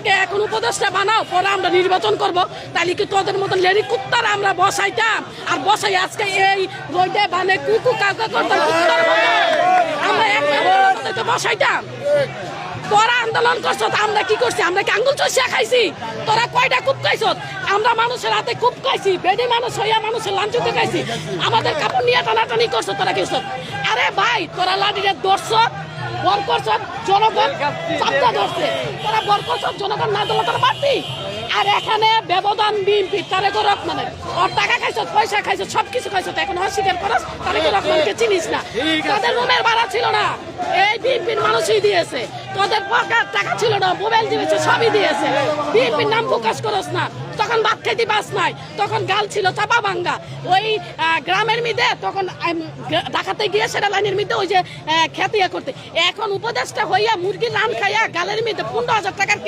আমাদেরকে এখন উপদেষ্টা বানাও, পরে আমরা নির্বাচন করব। তাহলে কি তোদের মতন লেডি কুত্তার আমরা বসাইতাম? আর বসাই আজকে এই রোডে বানে কুকু কাকা করতাম, আমরা এক বসাইতাম। তোরা আন্দোলন করছ, আমরা কি করছি? আমরা কি আঙ্গুল চষিয়া খাইছি? তোরা কয়টা কূপ খাইছ? আমরা মানুষের হাতে কূপ খাইছি, বেডি মানুষ হইয়া মানুষের লাঞ্চুতে খাইছি। আমাদের কাপড় নিয়ে টানাটানি করছো, তোরা কি করছ? আরে ভাই, তোরা লাঠিরে ধরছ, বর করছ, জনগণ চাপটা ধরছে। তোরা বর করছ, জনগণ না ধরলে তোরা পারবি? আর এখানে ব্যবধান বিএনপি তারেক রহমানের, ওর টাকা খাইছ, পয়সা খাইছ, সবকিছু খাইছ, এখন অস্বীকার করছ তারেক রহমানকে চিনিস না। তাদের রুমের ভাড়া ছিল না, এই বিএনপির মানুষই দিয়েছে। তোদের পকেট টাকা ছিল না, মোবাইল দিয়েছে, সবই দিয়েছে। বিএনপির নাম প্রকাশ করস না, তখন ভাত খাইতে বাস নাই, তখন গাল ছিল চাপা ভাঙ্গা। ওই গ্রামের মধ্যে তখন ঢাকাতে গিয়ে সেটা লাইনের মধ্যে ওই যে খেতে করতে, এখন উপদেশটা হইয়া মুরগির রান খাইয়া গালের মধ্যে 15,000 টাকার